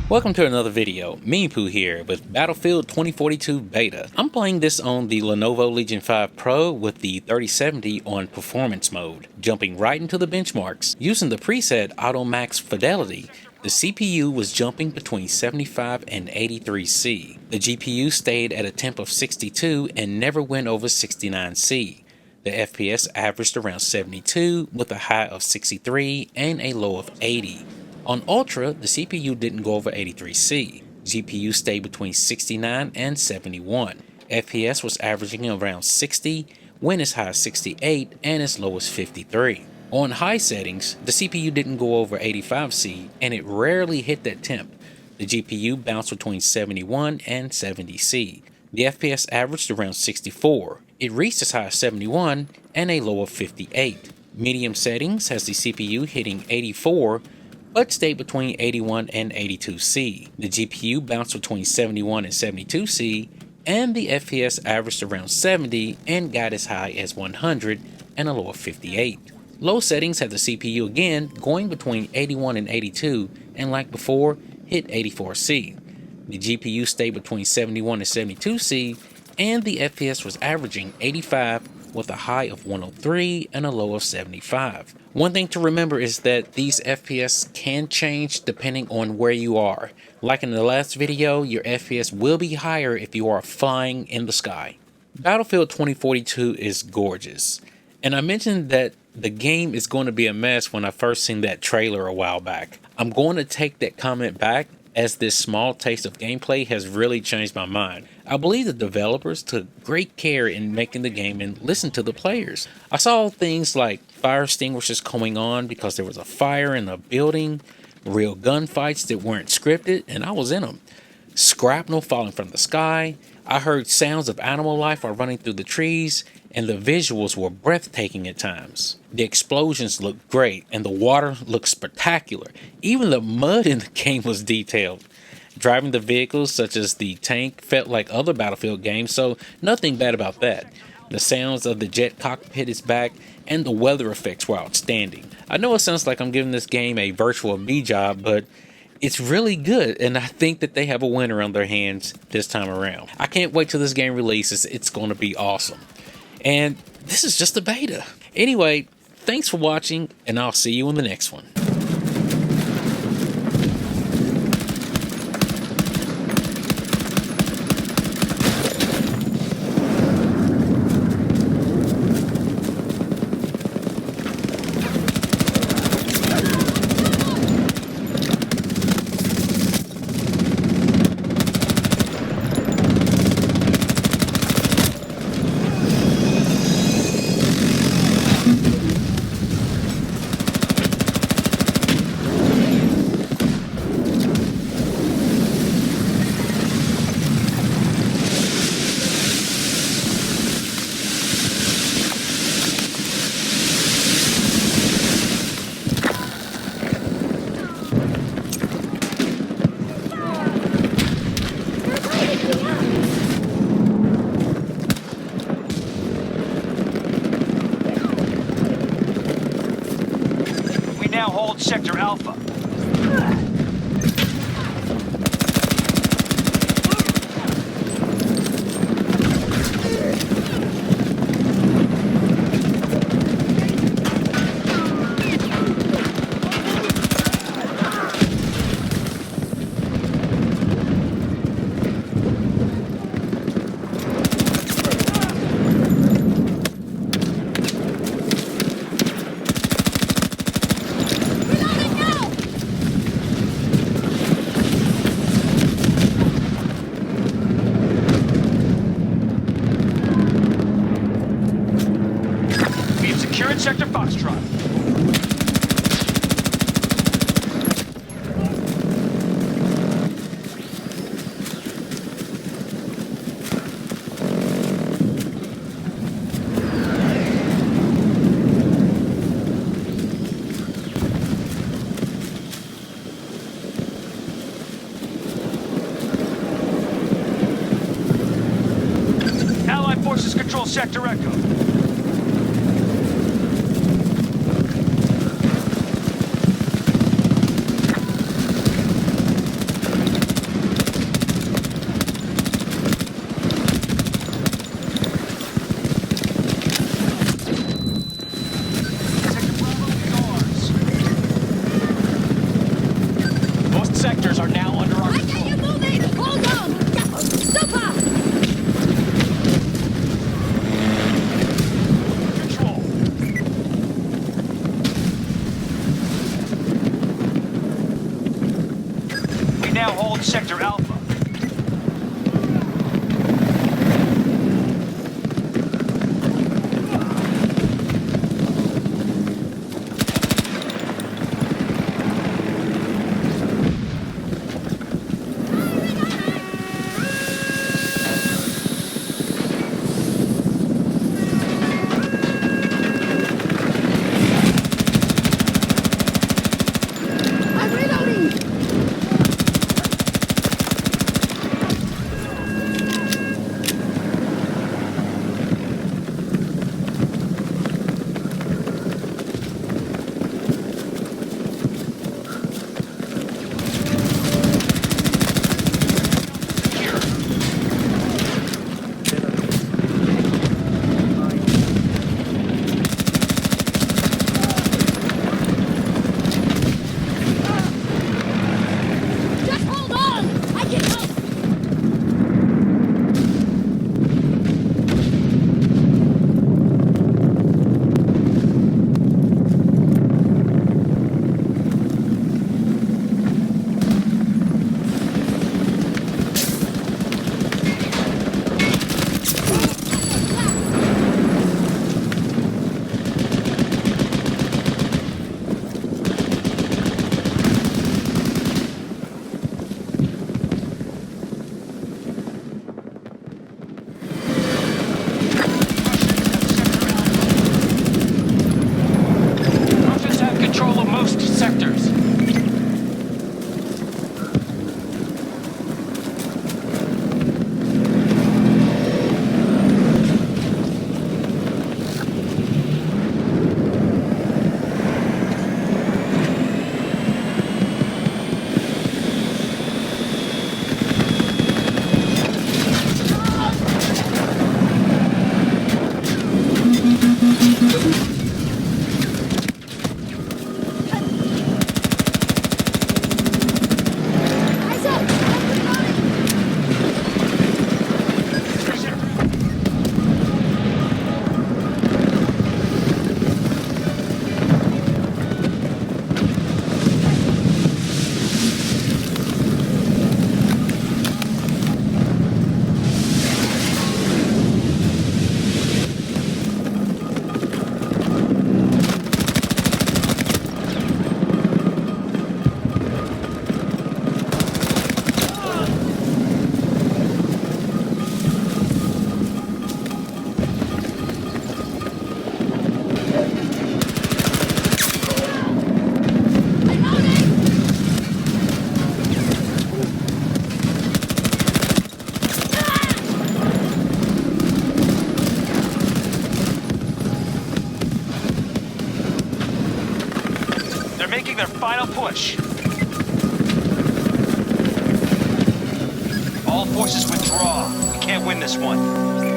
Welcome to another video. Meanpooh here with Battlefield 2042 Beta. I'm playing this on the Lenovo Legion 5 Pro with the 3070 on performance mode. Jumping right into the benchmarks, using the preset Auto Max Fidelity, the CPU was jumping between 75 and 83C. The GPU stayed at a temp of 62 and never went over 69C. The FPS averaged around 72 with a high of 63 and a low of 80. On Ultra, the CPU didn't go over 83C. GPU stayed between 69 and 71. FPS was averaging around 60, went as high as 68 and as low as 53. On high settings, the CPU didn't go over 85C and it rarely hit that temp. The GPU bounced between 71 and 70C. The FPS averaged around 64. It reached as high as 71 and a low of 58. Medium settings has the CPU hitting 84 but stayed between 81 and 82C. The GPU bounced between 71 and 72C, and the FPS averaged around 70 and got as high as 100 and a low of 58. Low settings had the CPU again going between 81 and 82, and like before, hit 84C. The GPU stayed between 71 and 72C, and the FPS was averaging 85 with a high of 103 and a low of 75. One thing to remember is that these FPS can change depending on where you are. Like in the last video, your FPS will be higher if you are flying in the sky. Battlefield 2042 is gorgeous. And I mentioned that the game is going to be a mess when I first seen that trailer a while back. I'm going to take that comment back, as this small taste of gameplay has really changed my mind. I believe the developers took great care in making the game and listened to the players. I saw things like fire extinguishers going on because there was a fire in a building, real gunfights that weren't scripted, and I was in them. Shrapnel falling from the sky. I heard sounds of animal life while running through the trees, and the visuals were breathtaking at times. The explosions looked great, and the water looked spectacular. Even the mud in the game was detailed. Driving the vehicles, such as the tank, felt like other Battlefield games, so nothing bad about that. The sounds of the jet cockpit is back, and the weather effects were outstanding. I know it sounds like I'm giving this game a virtual B job, but it's really good, and I think that they have a winner on their hands this time around. I can't wait till this game releases. It's going to be awesome. And this is just a beta. Anyway, thanks for watching, and I'll see you in the next one. Now hold Sector Alpha. Securing Sector Foxtrot. Allied forces control Sector Echo. now hold Sector Alpha. I'm reloading! Secure. Just hold on! I can help! Russians have control of most sectors. Eyes up! I'm reloading! Reloading! They're making their final push. All forces withdraw. We can't win this one.